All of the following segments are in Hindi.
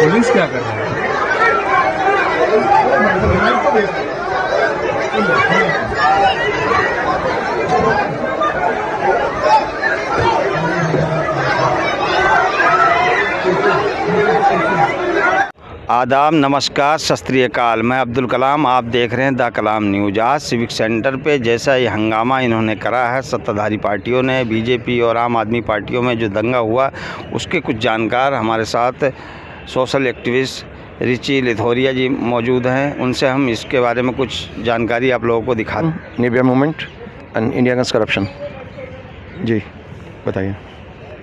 पुलिस क्या कर रहा है? आदाब, नमस्कार, सत श्री अकाल। मैं अब्दुल कलाम, आप देख रहे हैं द कलाम न्यूज। आज सिविक सेंटर पे जैसा ये हंगामा इन्होंने करा है सत्ताधारी पार्टियों ने, बीजेपी और आम आदमी पार्टियों में जो दंगा हुआ, उसके कुछ जानकार हमारे साथ सोशल एक्टिविस्ट रिची लिथोरिया जी मौजूद हैं। उनसे हम इसके बारे में कुछ जानकारी आप लोगों को दिखा। Nirbhaya movement and India against corruption. जी बताइए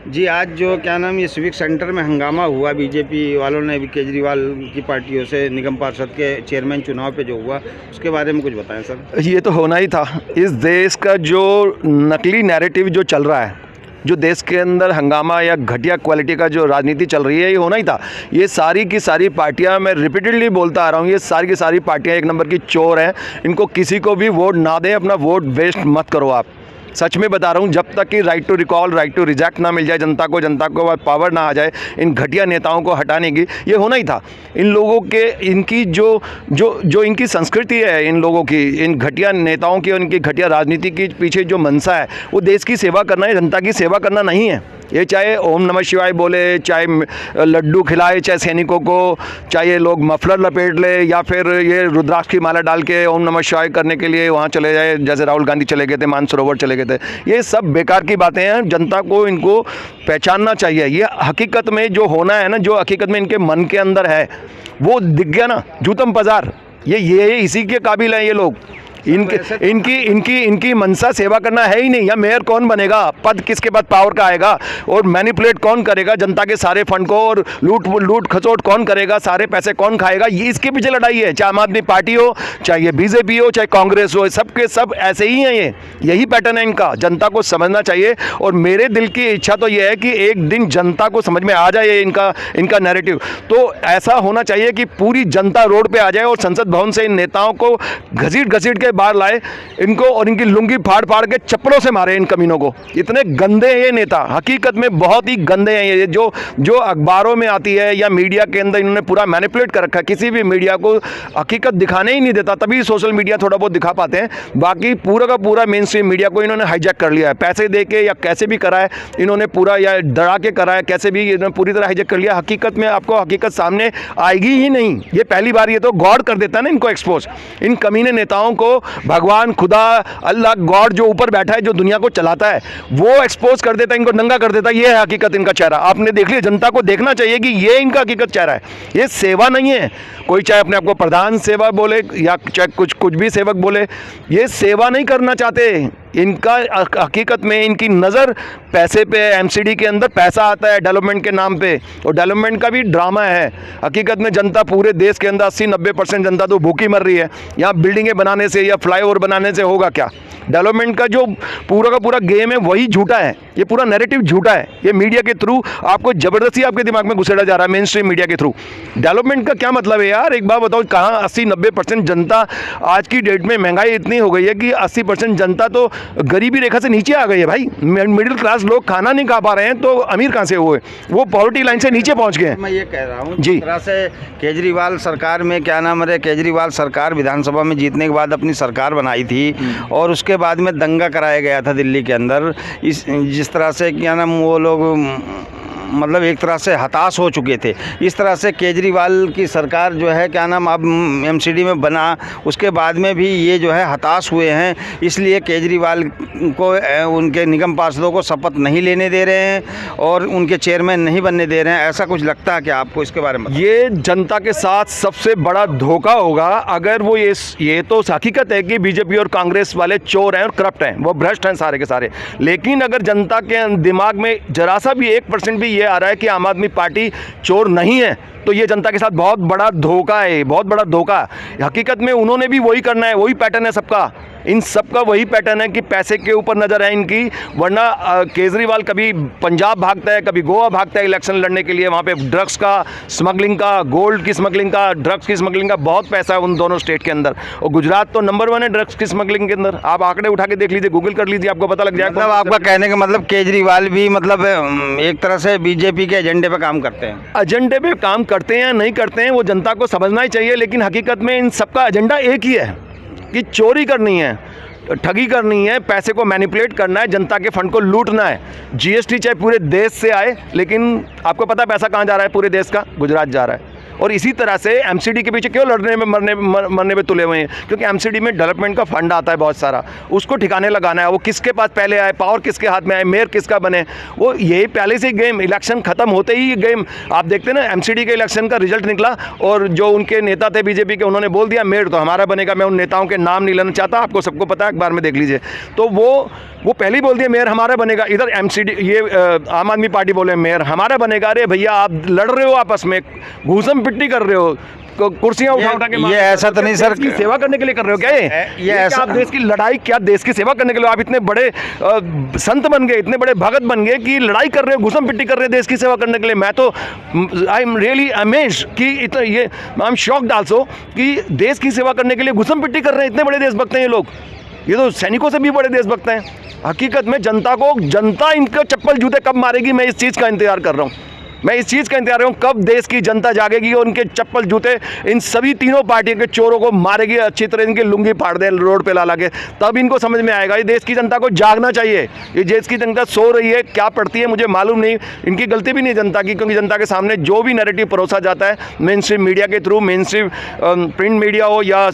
जी। आज जो क्या नाम ये सिविक सेंटर में हंगामा हुआ, बीजेपी वालों ने भी केजरीवाल की पार्टियों से निगम पार्षद के चेयरमैन चुनाव पे जो हुआ, उसके बारे में कुछ बताएं सर। ये तो होना ही था। इस देश का जो नकली नैरेटिव जो चल रहा है, जो देश के अंदर हंगामा या घटिया क्वालिटी का जो राजनीति चल रही है, ये होना ही था। ये सारी की सारी पार्टियां, मैं रिपीटेडली बोलता आ रहा हूँ, ये सारी की सारी पार्टियां एक नंबर की चोर हैं। इनको किसी को भी वोट ना दें, अपना वोट वेस्ट मत करो। आप सच में बता रहा हूँ, जब तक कि right to recall, right to reject ना मिल जाए जनता को पावर ना आ जाए इन घटिया नेताओं को हटाने की, ये होना ही था। इन लोगों के, इनकी जो इनकी संस्कृति है, इन लोगों की, इन घटिया नेताओं की और इनकी घटिया राजनीति के पीछे जो मनसा है, वो देश की सेवा करना है, जनता की सेवा करना नहीं है। ये चाहे ओम नमः शिवाय बोले, चाहे लड्डू खिलाए, चाहे सैनिकों को, चाहे लोग मफलर लपेट ले, या फिर ये रुद्राक्ष की माला डाल के ओम नमः शिवाय करने के लिए वहाँ चले जाए, जैसे राहुल गांधी चले गए थे, मानसरोवर चले गए थे। ये सब बेकार की बातें हैं। जनता को इनको पहचानना चाहिए। ये हकीकत में जो होना है ना, जो हकीकत में इनके मन के अंदर है, वो दिख गया ना, जूतम बाजार। ये इसी के काबिल हैं ये लोग। इनकी मनसा सेवा करना है ही नहीं। या मेयर कौन बनेगा, पद किसके बाद पावर का आएगा, और मैनिपुलेट कौन करेगा जनता के सारे फंड को, और लूट खसोट कौन करेगा, सारे पैसे कौन खाएगा, ये इसके पीछे लड़ाई है। चाहे आम आदमी पार्टी हो, चाहे ये बीजेपी हो, चाहे कांग्रेस हो, सबके सब ऐसे ही हैं। यही पैटर्न है इनका। जनता को समझना चाहिए, और मेरे दिल की इच्छा तो ये है कि एक दिन जनता को समझ में आ जाए इनका नैरेटिव। तो ऐसा होना चाहिए कि पूरी जनता रोड पे आ जाए और संसद भवन से इन नेताओं को घसीट के बाहर लाए इनको, और इनकी लुंगी फाड़ के चप्पलों से मारे इन कमीनों को। इतने गंदे हैं ये नेता, हकीकत में बहुत ही गंदे हैं ये। जो अखबारों में आती है या मीडिया के अंदर इन्होंने पूरा मैनिपुलेट कर रखा है। किसी भी मीडिया को हकीकत दिखाने ही नहीं देता, तभी सोशल मीडिया थोड़ा बहुत दिखा पाते हैं। बाकी पूरा का पूरा मेन स्ट्रीम मीडिया को इन्होंने हाईजैक कर लिया है। पैसे दे के या कैसे भी करा है इन्होंने पूरा, या डरा के करा है, कैसे भी इन्होंने पूरी तरह हाईजैक कर लिया। हकीकत में आपको हकीकत सामने आएगी ही नहीं। ये पहली बार ये तो गॉड कर देता है ना इनको एक्सपोज। इन कमीने नेताओं को भगवान, खुदा, अल्लाह, गॉड जो ऊपर बैठा है, जो दुनिया को चलाता है, वो एक्सपोज कर देता है, इनको नंगा कर देता है। ये है हकीकत इनका चेहरा। आपने देख लिया, जनता को देखना चाहिए कि ये इनका हकीकत चेहरा है। ये सेवा नहीं है। कोई चाहे अपने आप को प्रधान सेवा बोले या चाहे कुछ भी सेवक बोले, ये सेवा नहीं करना चाहते। इनका हकीकत में इनकी नज़र पैसे पे है। एमसीडी के अंदर पैसा आता है डेवलपमेंट के नाम पे, और डेवलपमेंट का भी ड्रामा है। हकीकत में जनता, पूरे देश के अंदर 80-90% जनता तो भूखी मर रही है। यहाँ बिल्डिंगें बनाने से या फ्लाईओवर बनाने से होगा क्या? डेवलपमेंट का जो पूरा का पूरा गेम है वही झूठा है। ये पूरा नैरेटिव झूठा है। ये मीडिया के थ्रू आपको ज़बरदस्ती आपके दिमाग में घुसेड़ा जा रहा है, मेन स्ट्रीम मीडिया के थ्रू। डेवलपमेंट का क्या मतलब है यार? एक बात बताओ, कहाँ 80-90% जनता, आज की डेट में महंगाई इतनी हो गई है कि 80% जनता तो गरीबी रेखा से नीचे आ गई है भाई। मिडिल क्लास लोग खाना नहीं खा पा रहे हैं, तो अमीर कहाँ से हुए? वो पॉवर्टी लाइन से नीचे पहुँच गए हैं। मैं ये कह रहा हूँ, जी, जिस तरह से केजरीवाल सरकार में क्या नाम है, केजरीवाल सरकार विधानसभा में जीतने के बाद अपनी सरकार बनाई थी, और उसके बाद में दंगा कराया गया था दिल्ली के अंदर। जिस तरह से क्या नाम, वो लोग मतलब एक तरह से हताश हो चुके थे। इस तरह से केजरीवाल की सरकार जो है क्या नाम अब एमसीडी में बना, उसके बाद में भी ये जो है हताश हुए हैं। इसलिए केजरीवाल को उनके निगम पार्षदों को शपथ नहीं लेने दे रहे हैं और उनके चेयरमैन नहीं बनने दे रहे हैं। ऐसा कुछ लगता है क्या आपको इसके बारे में? ये जनता के साथ सबसे बड़ा धोखा होगा अगर वो ये तो हकीकत है कि बीजेपी और कांग्रेस वाले चोर हैं और करप्ट हैं, वो भ्रष्ट हैं सारे के सारे। लेकिन अगर जनता के दिमाग में जरा सा भी 1% भी आ रहा है कि आम आदमी पार्टी चोर नहीं है, तो ये जनता के साथ बहुत बड़ा धोखा है, बहुत बड़ा धोखा। हकीकत में उन्होंने भी वही करना है, वही पैटर्न है सबका, इन सबका वही पैटर्न है कि पैसे के ऊपर नज़र है इनकी। वरना केजरीवाल कभी पंजाब भागता है, कभी गोवा भागता है इलेक्शन लड़ने के लिए, वहाँ पे ड्रग्स का स्मगलिंग का, गोल्ड की स्मगलिंग का, ड्रग्स की स्मगलिंग का बहुत पैसा है उन दोनों स्टेट के अंदर। और गुजरात तो नंबर 1 है ड्रग्स की स्मगलिंग के अंदर। आप आंकड़े उठा के देख लीजिए, गूगल कर लीजिए, आपको पता लग जाएगा। मतलब आपका कहने का मतलब केजरीवाल भी मतलब एक तरह से बीजेपी के एजेंडे पे काम करते हैं। एजेंडे पे काम करते हैं नहीं करते हैं वो जनता को समझना ही चाहिए, लेकिन हकीकत में इन सबका एजेंडा एक ही है कि चोरी करनी है, ठगी करनी है, पैसे को मैनिपुलेट करना है, जनता के फंड को लूटना है। जीएसटी चाहे पूरे देश से आए, लेकिन आपको पता है पैसा कहाँ जा रहा है पूरे देश का? गुजरात जा रहा है। और इसी तरह से एमसीडी के पीछे क्यों लड़ने में मरने में तुले हुए हैं? क्योंकि एमसीडी में डेवलपमेंट का फंड आता है बहुत सारा, उसको ठिकाने लगाना है। वो किसके पास पहले आए, पावर किसके हाथ में आए, मेयर किसका बने, वो यही पहले से गेम, इलेक्शन खत्म होते ही गेम। आप देखते हैं ना एमसीडी के इलेक्शन का रिजल्ट निकला और जो उनके नेता थे बीजेपी के, उन्होंने बोल दिया मेयर तो हमारा बनेगा। मैं उन नेताओं के नाम नहीं लेना चाहता, आपको सबको पता है, अखबार में देख लीजिए। तो वो पहले ही बोल दिया मेयर हमारा बनेगा। इधर एमसीडी ये आम आदमी पार्टी बोले मेयर हमारा बनेगा। अरे भैया आप लड़ रहे हो आपस में, घूसम पिट्टी कर रहे हो, कुर्सियां उठा के। ये ऐसा तो नहीं सर, की सेवा करने के लिए कर रहे हो क्या? ये ऐसा आप देश की लड़ाई, क्या देश की सेवा करने के लिए? आप इतने बड़े संत बन गए, इतने बड़े भगत बन गए कि लड़ाई कर रहे हो, घुसम पिट्टी कर रहे हो देश की सेवा करने के लिए। मैं तो आई एम रियली अमेज्ड कि इतना ये आई एम शॉक्ड आल्सो कि देश की सेवा करने के लिए घुसम पिट्टी कर रहे हैं। इतने बड़े देशभक्त हैं ये लोग, ये तो सैनिकों से भी बड़े देशभक्त हैं। हकीकत में जनता इनका चप्पल जूते कब मारेगी, मैं इस चीज़ का इंतजार कर रहा हूँ। मैं इस चीज़ का इंतजार हूँ कब देश की जनता जागेगी और उनके चप्पल जूते इन सभी तीनों पार्टियों के चोरों को मारेगी, अच्छी तरह इनकी लुंगी फाड़ दे रोड पे ला के, तब इनको समझ में आएगा। ये देश की जनता को जागना चाहिए। ये देश की जनता सो रही है, क्या पढ़ती है मुझे मालूम नहीं, इनकी गलती भी नहीं जनता की, क्योंकि जनता के सामने जो भी नैरेटिव परोसा जाता है मेन स्ट्रीम मीडिया के through, main stream print media हो या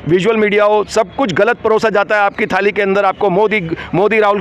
विजुअल मीडिया हो, सब कुछ गलत परोसा जाता है आपकी थाली के अंदर। आपको मोदी राहुल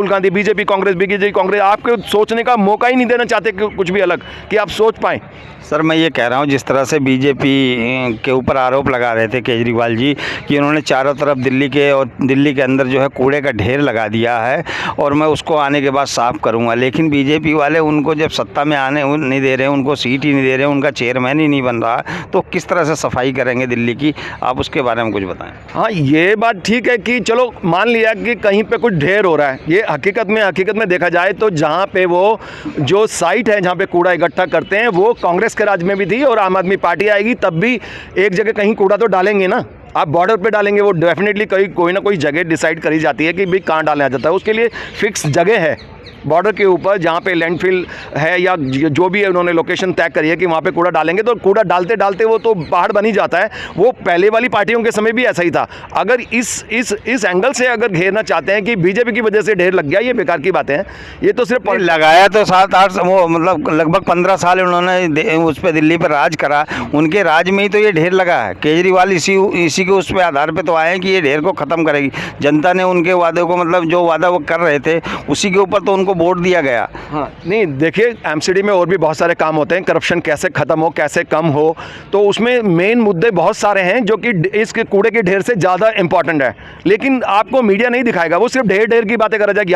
गांधी, बीजेपी कांग्रेस, आपको सोचने का मौका ही नहीं देना चाहते कुछ भी अलग कि आप सोच पाएं। सर मैं ये कह रहा हूँ, जिस तरह से बीजेपी के ऊपर आरोप लगा रहे थे केजरीवाल जी कि उन्होंने चारों तरफ दिल्ली के अंदर जो है कूड़े का ढेर लगा दिया है और मैं उसको आने के बाद साफ़ करूँगा, लेकिन बीजेपी वाले उनको जब सत्ता में आने नहीं दे रहे, उनको सीट ही नहीं दे रहे, उनका चेयरमैन ही नहीं बन रहा, तो किस तरह से सफाई करेंगे दिल्ली की? आप उसके बारे में कुछ बताएं। हाँ, ये बात ठीक है कि चलो मान लिया कि कहीं पे कुछ ढेर हो रहा है। ये हकीकत में देखा जाए तो जहाँ पे वो जो साइट है जहाँ पे कूड़ा इकट्ठा करते हैं वो कांग्रेस के राज में भी थी, और आम आदमी पार्टी आएगी तब भी एक जगह कहीं कूड़ा तो डालेंगे ना। आप बॉर्डर पे डालेंगे, वो डेफिनेटली कोई ना कोई जगह डिसाइड करी जाती है कि भाई कहाँ डालना जाता है, उसके लिए फिक्स जगह है बॉर्डर के ऊपर जहाँ पे लैंडफिल है या जो भी है, उन्होंने लोकेशन तय करी है कि वहाँ पे कूड़ा डालेंगे। तो कूड़ा डालते डालते वो तो पहाड़ बन ही जाता है। वो पहले वाली पार्टियों के समय भी ऐसा ही था। अगर इस एंगल से अगर घेरना चाहते हैं कि बीजेपी की वजह से ढेर लग गया, ये बेकार की बातें हैं। ये तो सिर्फ लगाया तो 7-8 वो मतलब लगभग 15 साल उन्होंने उस पर दिल्ली पर राज करा, उनके राज में ही तो ये ढेर लगा है। केजरीवाल इसी के उस पर आधार पर तो आए हैं कि ये ढेर को ख़त्म करेगी। जनता ने उनके वादे को, मतलब जो वादा वो कर रहे थे उसी के ऊपर तो उनको वोट दिया गया। हाँ, नहीं देखिए, एमसीडी में और भी बहुत सारे काम होते हैं, करप्शन कैसे खत्म हो, कैसे कम हो, तो उसमें मेन मुद्दे बहुत सारे हैं जो कि इसके कूड़े के ढेर से ज़्यादा इंपॉर्टेंट है। लेकिन आपको मीडिया नहीं दिखाएगा, वो सिर्फ ढेर की बातें करा जाएगी।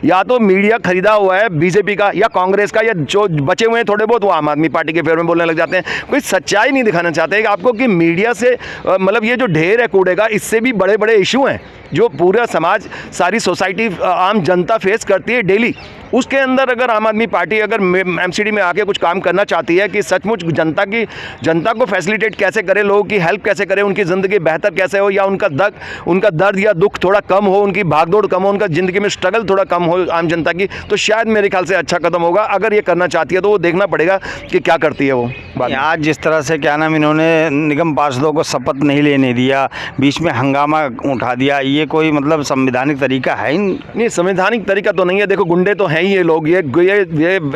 या तो मीडिया खरीदा हुआ है बीजेपी का या कांग्रेस का, या जो बचे हुए हैं थोड़े बहुत वो आम आदमी पार्टी के फेवर में बोलने लग जाते हैं। कोई सच्चाई नहीं दिखाना चाहते आपको कि मीडिया से मतलब ये जो ढेर है कूड़े का, इससे भी बड़े बड़े इशू हैं जो पूरा समाज, सारी सोसाइटी, आम जनता फेस करती है डेली। उसके अंदर अगर आम आदमी पार्टी अगर एमसीडी में आके कुछ काम करना चाहती है कि सचमुच जनता को फैसिलिटेट कैसे करे, लोगों की हेल्प कैसे करे, उनकी ज़िंदगी बेहतर कैसे हो, या उनका दर्द या दुख थोड़ा कम हो, उनकी भागदौड़ कम हो, उनका ज़िंदगी में स्ट्रगल थोड़ा कम हो आम जनता की, तो शायद मेरे ख्याल से अच्छा कदम होगा। अगर ये करना चाहती है तो वो देखना पड़ेगा कि क्या करती है वो। आज जिस तरह से क्या नाम, इन्होंने निगम पार्षदों को शपथ नहीं लेने दिया, बीच में हंगामा उठा दिया, ये कोई मतलब संवैधानिक तरीका है? नहीं, संवैधानिक तरीका तो नहीं है। देखो, गुंडे तो हैं ही ये लोग, ये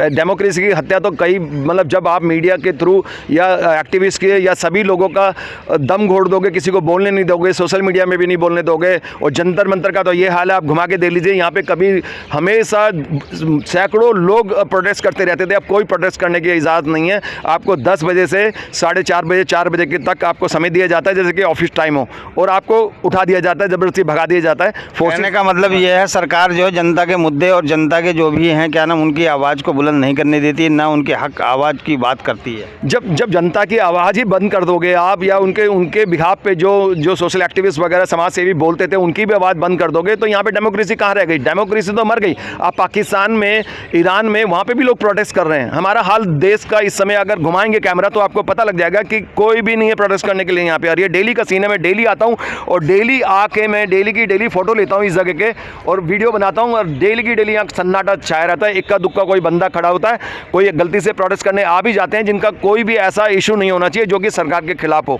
डेमोक्रेसी की हत्या तो कई, मतलब जब आप मीडिया के थ्रू या एक्टिविस्ट के या सभी लोगों का दम घोड़ दोगे, किसी को बोलने नहीं दोगे, सोशल मीडिया में भी नहीं बोलने दोगे, और जंतर मंतर का तो ये हाल है, आप घुमा के देख लीजिए, यहाँ पे कभी हमेशा सैकड़ों लोग प्रोटेस्ट करते रहते थे। अब कोई प्रोटेस्ट करने की इजाज़त नहीं है। आपको 10 बजे से 4:30 बजे 4 बजे के तक आपको समय दिया जाता है, जैसे कि ऑफिस टाइम हो, और आपको उठा दिया जाता है, ज़बरदस्ती भगा दिया जाता है। कहने का मतलब ये है, सरकार जो है जनता के मुद्दे और जनता के जो भी हैं क्या नाम उनकी आवाज़ को बुलंद नहीं करने देती, ना उनके हक आवाज़ की बात करती है। जब जनता की आवाज़ ही बंद कर दोगे आप, या उनके बिहाफ पे जो सोशल एक्टिविस्ट वगैरह समाज सेवी बोलते थे उनकी भी आवाज़ बंद कर दोगे, तो यहाँ पे डेमोक्रेसी कहाँ रह गई? डेमोक्रेसी तो मर गई। आप पाकिस्तान में, ईरान में, वहाँ पे भी लोग प्रोटेस्ट कर रहे हैं। हमारा हाल देश का इस समय अगर घुमाएंगे कैमरा तो आपको पता लग जाएगा कि कोई भी नहीं है प्रोटेस्ट करने के लिए यहाँ पे। और ये डेली का सीन है, मैं डेली आता हूँ और डेली आके मैं डेली की डेली फ़ोटो लेता हूँ इस जगह के और वीडियो बनाता हूँ, और डेली की डेली यहाँ सन्नाटा छाया रहता है। इक्का दुक्का कोई बंदा खड़ा होता है, कोई गलती से प्रोटेस्ट करने आ भी जाते हैं जिनका कोई भी ऐसा इशू नहीं होना चाहिए जो कि सरकार के खिलाफ हो।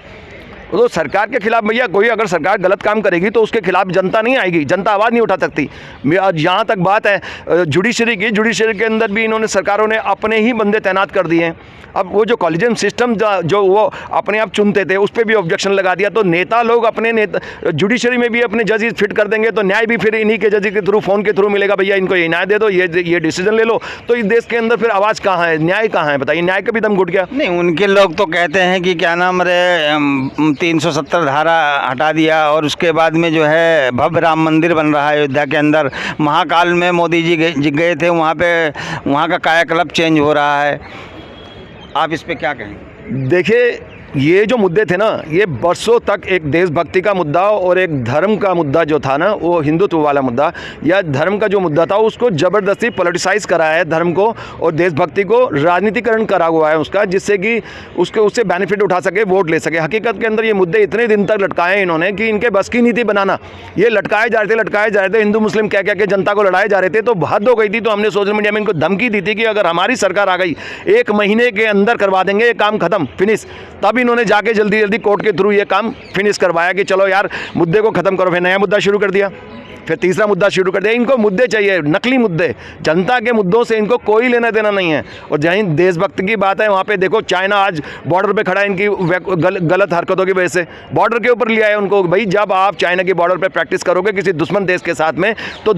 तो सरकार के खिलाफ भैया कोई अगर सरकार गलत काम करेगी तो उसके खिलाफ जनता नहीं आएगी, जनता आवाज़ नहीं उठा सकती। जहाँ तक बात है जुडिशरी की, जुडिशरी के अंदर भी इन्होंने, सरकारों ने अपने ही बंदे तैनात कर दिए हैं। अब वो जो कॉलेजियम सिस्टम जो वो अपने आप चुनते थे उस पर भी ऑब्जेक्शन लगा दिया। तो नेता लोग अपने नेता जुडिशरी में भी अपने जजेस फिट कर देंगे तो न्याय भी फिर इन्हीं के जज के थ्रू, फ़ोन के थ्रू मिलेगा, भैया इनको ये न्याय दे दो, ये डिसीजन ले लो। तो इस देश के अंदर फिर आवाज़ कहाँ है, न्याय कहाँ है? बताइए, न्याय का भी दम घुट गया। नहीं, उनके लोग तो कहते हैं कि क्या नाम रे 370 धारा हटा दिया और उसके बाद में जो है भव्य राम मंदिर बन रहा है अयोध्या के अंदर। महाकाल में मोदी जी गए थे, वहाँ पे वहाँ का कायाकल्प चेंज हो रहा है। आप इस पे क्या कहेंगे? देखिए, ये जो मुद्दे थे ना, ये बरसों तक एक देशभक्ति का मुद्दा और एक धर्म का मुद्दा जो था ना, वो हिंदुत्व वाला मुद्दा या धर्म का जो मुद्दा था उसको ज़बरदस्ती पॉलिटिसाइज़ करा है धर्म को, और देशभक्ति को राजनीतिकरण करा हुआ है उसका, जिससे कि उससे बेनिफिट उठा सके, वोट ले सके। हकीकत के अंदर ये मुद्दे इतने दिन तक लटकाए इन्होंने कि इनके बस की नीति बनाना, ये लटकाए जा रहे थे हिंदू मुस्लिम कह के जनता को लड़ाए जा रहे थे। तो हद हो गई थी। तो हमने सोशल मीडिया में इनको धमकी दी थी कि अगर हमारी सरकार आ गई 1 महीने के अंदर करवा देंगे ये काम खत्म, फिनिश। तब इन्होंने जाके जल्दी कोर्ट के थ्रू ये काम फिनिश करवाया कि चलो यार मुद्दे को खत्म करो। फिर नया मुद्दा शुरू कर दिया, फिर तीसरा मुद्दा शुरू कर दिया। इनको मुद्दे चाहिए, नकली मुद्दे, जनता के मुद्दों से इनको कोई लेना देना नहीं है। और जहीं देशभक्ति की बात है वहाँ पे देखो, चाइना आज बॉर्डर पे खड़ा है इनकी गलत हरकतों की वजह से, बॉर्डर के ऊपर लिया है उनको। भाई जब आप चाइना की बॉर्डर पे प्रैक्टिस करोगे किसी दुश्मन देश के साथ में, तो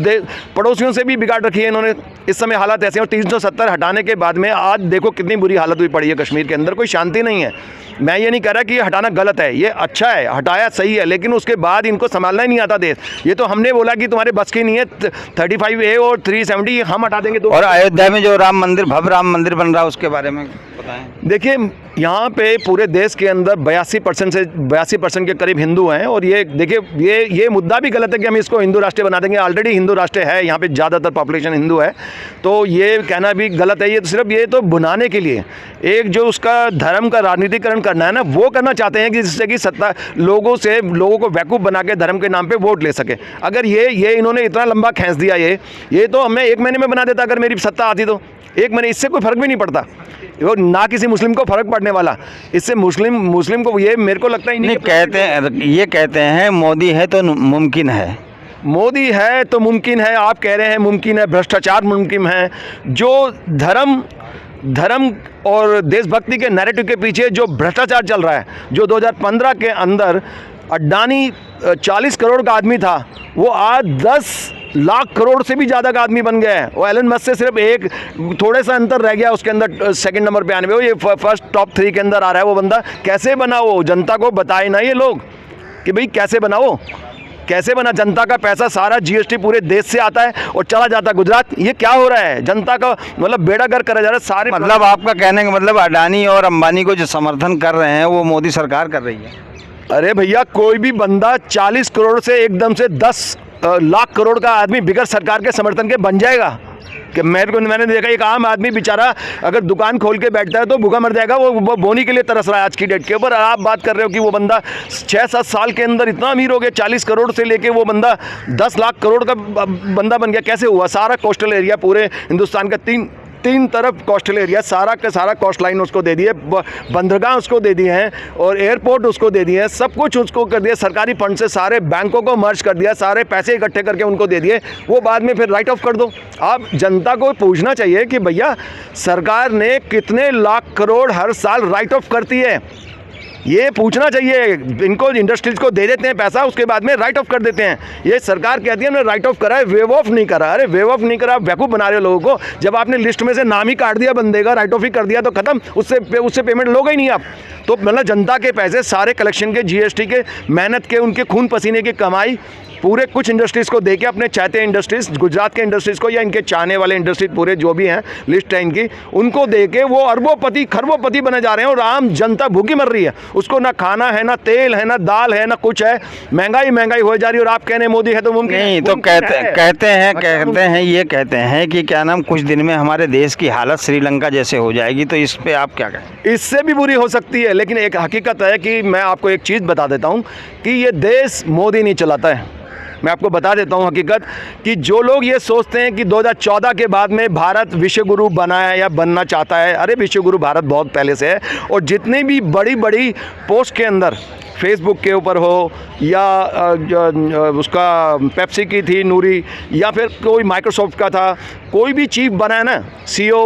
पड़ोसियों से भी बिगाड़ रखी है इन्होंने। इस समय हालात ऐसे हैं, और 370 हटाने के बाद में आज देखो कितनी बुरी हालत हुई पड़ी है कश्मीर के अंदर। कोई शांति नहीं है। मैं ये नहीं कह रहा कि ये हटाना गलत है, ये अच्छा है, हटाया सही है, लेकिन उसके बाद इनको संभालना ही नहीं आता देश। ये तो हमने बोला कि तुम्हारे बस की नहीं है, 35A और 370 हम हटा देंगे। तो और अयोध्या में जो राम मंदिर, भव्य राम मंदिर बन रहा है, उसके बारे में बताएं। देखिए, यहाँ पे पूरे देश के अंदर 82% के करीब हिंदू हैं, और ये देखिए ये मुद्दा भी गलत है कि हम इसको हिंदू राष्ट्र बना देंगे। ऑलरेडी हिंदू राष्ट्र है, यहाँ पे ज़्यादातर पॉपुलेशन हिंदू है, तो ये कहना भी गलत है। ये तो सिर्फ ये तो बनाने के लिए एक जो उसका धर्म का राजनीतिकरण करना है ना, वो करना चाहते हैं कि जिससे कि सत्ता लोगों को वैकूफ़ बना के धर्म के नाम पर वोट ले सके। अगर ये इन्होंने इतना लंबा खींच दिया, ये तो मैं 1 महीने में बना देता अगर मेरी सत्ता आती तो। 1 महीने, इससे कोई फ़र्क भी नहीं पड़ता, और ना किसी मुस्लिम को फ़र्क पड़ने वाला। इससे मुस्लिम को ये मेरे को लगता ही नहीं। ये कहते हैं मोदी है तो मुमकिन है, मोदी है तो मुमकिन है। आप कह रहे हैं मुमकिन है, भ्रष्टाचार मुमकिन है। जो धर्म और देशभक्ति के नैरेटिव के पीछे जो भ्रष्टाचार चल रहा है, जो 2015 के अंदर अडानी 40 करोड़ का आदमी था, वो आज 10 लाख करोड़ से भी ज़्यादा का आदमी बन गया है। वो एलन मस्क से सिर्फ एक थोड़े सा अंतर रह गया, उसके अंदर सेकंड नंबर पे आने में। वो ये फर्स्ट टॉप 3 के अंदर आ रहा है वो बंदा। कैसे बना वो? जनता को बताए ना ये लोग कि भाई कैसे बना वो, कैसे बना। जनता का पैसा सारा GST पूरे देश से आता है और चला जाता है गुजरात। ये क्या हो रहा है? जनता का मतलब बेड़ा गर्क करा जा रहा है सारे। मतलब आपका कहने का मतलब अडानी और अंबानी को जो समर्थन कर रहे हैं वो मोदी सरकार कर रही है। अरे भैया, कोई भी बंदा 40 करोड़ से एकदम से 10 लाख करोड़ का आदमी बिगर सरकार के समर्थन के बन जाएगा? कि मैंने देखा एक आम आदमी बेचारा अगर दुकान खोल के बैठता है तो भूखा मर जाएगा। वो बोनी के लिए तरस रहा है आज की डेट के ऊपर। आप बात कर रहे हो कि वो बंदा 6-7 साल के अंदर इतना अमीर हो गया, 40 करोड़ से लेके वो बंदा 10 लाख करोड़ का बंदा बन गया। कैसे हुआ? सारा कोस्टल एरिया पूरे हिंदुस्तान का तीन तरफ कोस्टल एरिया, सारा का सारा कोस्ट लाइन उसको दे दिए, बंदरगाह उसको दे दिए हैं और एयरपोर्ट उसको दे दिए हैं, सब कुछ उसको कर दिया। सरकारी फंड से सारे बैंकों को मर्ज कर दिया, सारे पैसे इकट्ठे करके उनको दे दिए। वो बाद में फिर राइट ऑफ कर दो। आप जनता को पूछना चाहिए कि भैया सरकार ने कितने लाख करोड़ हर साल राइट ऑफ करती है, ये पूछना चाहिए। इनको इंडस्ट्रीज को दे देते हैं पैसा, उसके बाद में राइट ऑफ कर देते हैं। ये सरकार कहती है हमने राइट ऑफ करा है, वेव ऑफ नहीं करा। अरे वेव ऑफ नहीं करा, बेवकूफ़ बना रहे हो लोगों को। जब आपने लिस्ट में से नाम ही काट दिया बंदे का, राइट ऑफ ही कर दिया तो खत्म, उससे पेमेंट लोगे ही नहीं आप। तो मतलब जनता के पैसे सारे कलेक्शन के, GST के, मेहनत के, उनके खून पसीने की कमाई पूरे कुछ इंडस्ट्रीज़ को देके, अपने चाहते इंडस्ट्रीज़, गुजरात के इंडस्ट्रीज़ को या इनके चाहने वाले इंडस्ट्रीज पूरे जो भी हैं, लिस्ट है इनकी, उनको देके वो अरबोपति खरबोपति बने जा रहे हैं और आम जनता भूखी मर रही है। उसको ना खाना है, ना तेल है, ना दाल है, ना कुछ है, महंगाई हो जा रही है। और आप कहने मोदी है तो मुमकिन नहीं, तो कहते हैं ये कहते हैं कि क्या नाम कुछ दिन में हमारे देश की हालत श्रीलंका जैसे हो जाएगी, तो इस पे आप क्या कहें? इससे भी बुरी हो सकती है, लेकिन एक हकीकत है कि मैं आपको एक चीज़ बता देता हूं कि ये देश मोदी नहीं चलाता है। मैं आपको बता देता हूं हकीकत कि जो लोग ये सोचते हैं कि 2014 के बाद में भारत विश्व गुरु बना है या बनना चाहता है, अरे विश्व गुरु भारत बहुत पहले से है। और जितनी भी बड़ी बड़ी पोस्ट के अंदर, फेसबुक के ऊपर हो या उसका पेप्सी की थी नूरी, या फिर कोई माइक्रोसॉफ्ट का था, कोई भी चीफ बनाया ना, सीईओ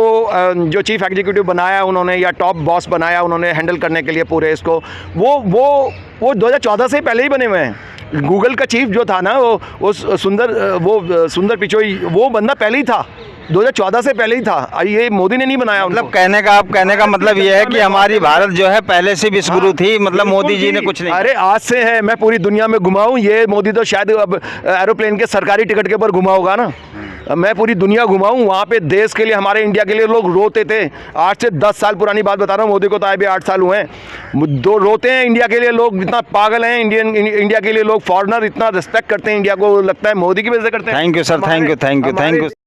जो चीफ एग्जीक्यूटिव बनाया उन्होंने, या टॉप बॉस बनाया उन्होंने हैंडल करने के लिए पूरे इसको, वो 2014 से पहले ही बने हुए हैं। गूगल का चीफ जो था ना, वो सुंदर पिचोई, वो बंदा पहले ही था, 2014 से पहले ही था। ये मोदी ने नहीं बनाया। मतलब कहने का मतलब ये है कि हमारी भारत जो है पहले से विश्व गुरु थी, मतलब मोदी जी ने कुछ नहीं। अरे आज से है, मैं पूरी दुनिया में घुमाऊं, ये मोदी तो शायद अब एरोप्लेन के सरकारी टिकट के ऊपर घुमा होगा ना। मैं पूरी दुनिया घुमाऊं, वहाँ पे देश के लिए, हमारे इंडिया के लिए लोग रोते थे। आज से 10 साल पुरानी बात बता रहा हूँ, मोदी को तो आए भी 8 साल हुए हैं। रोते हैं इंडिया के लिए लोग, इतना पागल हैं इंडिया के लिए लोग, फॉरेनर इतना रिस्पेक्ट करते हैं इंडिया को, लगता है मोदी की वजह से करते हैं। Thank you sir, thank you.